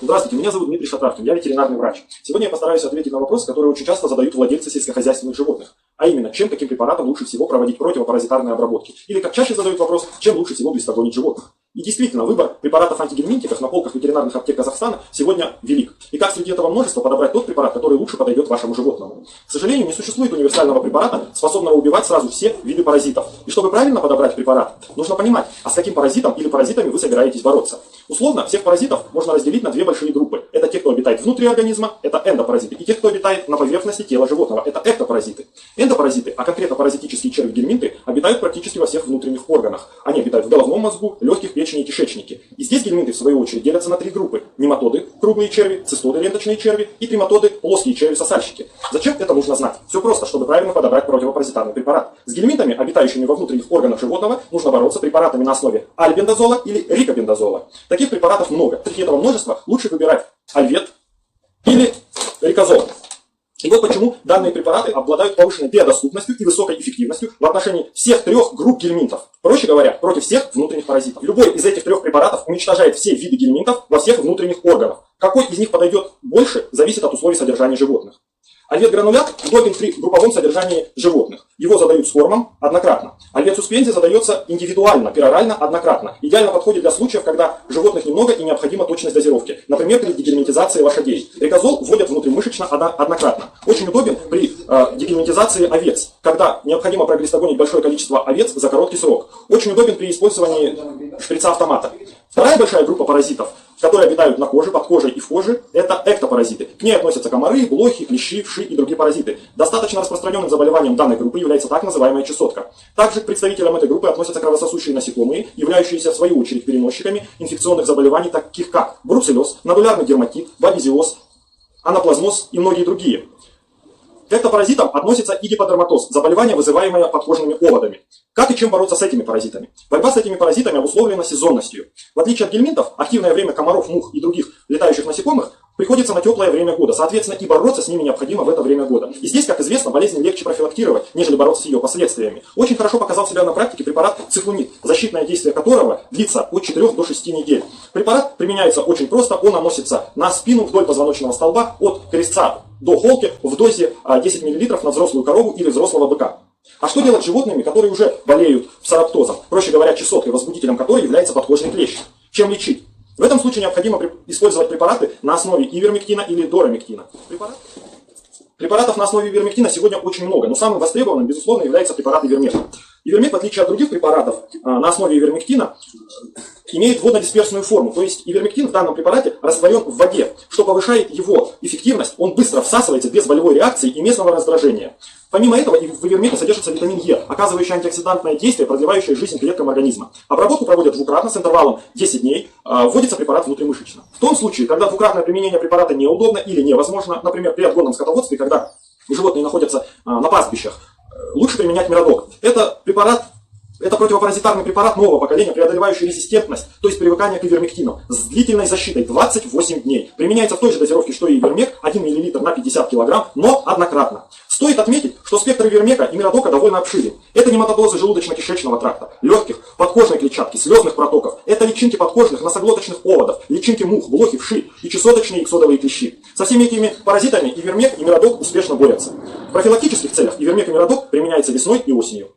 Здравствуйте, меня зовут Дмитрий Шатравкин, я ветеринарный врач. Сегодня я постараюсь ответить на вопросы, которые очень часто задают владельцы сельскохозяйственных животных. А именно, чем, каким препаратом лучше всего проводить противопаразитарные обработки. Или, как чаще задают вопрос, чем лучше всего близкогонить животных. И действительно, выбор препаратов антигельминтиков на полках ветеринарных аптек Казахстана сегодня велик. И как среди этого множества подобрать тот препарат, который лучше подойдет вашему животному. К сожалению, не существует универсального препарата, способного убивать сразу все виды паразитов. И чтобы правильно подобрать препарат, нужно понимать, а с каким паразитом или паразитами вы собираетесь бороться. Условно, всех паразитов можно разделить на две большие группы. Это те, кто обитает внутри организма, это эндопаразиты, и те, кто обитает на поверхности тела животного, это эктопаразиты. Эндопаразиты, а конкретно паразитические черви-гельминты, обитают практически во всех внутренних органах. Они обитают в головном мозгу, легких, печени и кишечнике. И здесь гельминты, в свою очередь, делятся на три группы. Нематоды, круглые черви, цистоды, ленточные черви, и трематоды, плоские черви-сосальщики. Зачем это нужно знать? Все просто, чтобы правильно подобрать противопаразитарный препарат. С гельминтами, обитающими во внутренних органах животного, нужно бороться препаратами на основе альбендазола или рикобендазола. Таких препаратов много. Среди этого множества лучше выбирать альвет или рикозол. И вот почему данные препараты обладают повышенной биодоступностью и высокой эффективностью в отношении всех трех групп гельминтов. Проще говоря, против всех внутренних паразитов. Любой из этих трех препаратов уничтожает все виды гельминтов во всех внутренних органах. Какой из них подойдет больше, зависит от условий содержания животных. Альвет-гранулят удобен при групповом содержании животных. Его задают с кормом однократно. Альвет-суспензия задается индивидуально, перорально, однократно. Идеально подходит для случаев, когда животных немного и необходима точность дозировки. Например, при дегельминтизации лошадей. Рикозол вводят внутримышечно однократно. Очень удобен при дегельминтизации овец, когда необходимо проглистогонить большое количество овец за короткий срок. Очень удобен при использовании шприца-автомата. Вторая большая группа паразитов, которые обитают на коже, под кожей и в коже, это эктопаразиты. К ней относятся комары, блохи, клещи, вши и другие паразиты. Достаточно распространенным заболеванием данной группы является так называемая чесотка. Также к представителям этой группы относятся кровососущие насекомые, являющиеся в свою очередь переносчиками инфекционных заболеваний, таких как бруцеллез, нодулярный дерматит, бабезиоз, анаплазмоз и многие другие. К эктопаразитам относится и гиподерматоз, заболевание, вызываемое подкожными оводами. Как и чем бороться с этими паразитами? Борьба с этими паразитами обусловлена сезонностью. В отличие от гельминтов, активное время комаров, мух и других летающих насекомых приходится на теплое время года. Соответственно, и бороться с ними необходимо в это время года. И здесь, как известно, болезнь легче профилактировать, нежели бороться с ее последствиями. Очень хорошо показал себя на практике препарат циклонид, защитное действие которого длится от 4 до 6 недель. Препарат применяется очень просто, он наносится на спину вдоль позвоночного столба от крестца до холки в дозе 10 мл на взрослую корову или взрослого быка. А что делать с животными, которые уже болеют псориптозом, проще говоря, чесоткой, возбудителем которой является подкожный клещ? Чем лечить? В этом случае необходимо использовать препараты на основе ивермектина или дорамектина. Препаратов на основе ивермектина сегодня очень много, но самым востребованным, безусловно, является препарат ивермек. Ивермек, в отличие от других препаратов на основе ивермектина, имеет водно-дисперсную форму, то есть ивермектин в данном препарате растворен в воде, что повышает его эффективность, он быстро всасывается без болевой реакции и местного раздражения. Помимо этого, в ивермеке содержится витамин Е, оказывающий антиоксидантное действие, продлевающее жизнь клеткам организма. Обработку проводят двукратно с интервалом 10 дней, вводится препарат внутримышечно. В том случае, когда двукратное применение препарата неудобно или невозможно, например, при отгонном скотоводстве, когда животные находятся на пастбищах, лучше применять миродок. Это противопаразитарный препарат нового поколения, преодолевающий резистентность, то есть привыкание к ивермектину, с длительной защитой 28 дней. Применяется в той же дозировке, что и ивермек, 1 мл на 50 кг, но однократно. Стоит отметить, что спектр ивермека и миродока довольно обширен. Это нематодозы желудочно-кишечного тракта, легких, подкожной клетчатки, слезных протоков. Это личинки подкожных, носоглоточных оводов, личинки мух, блохи, вши и чесоточные иксодовые клещи. Со всеми этими паразитами ивермек и миродок успешно борются. В профилактических целях ивермек и миродок применяются весной и осенью.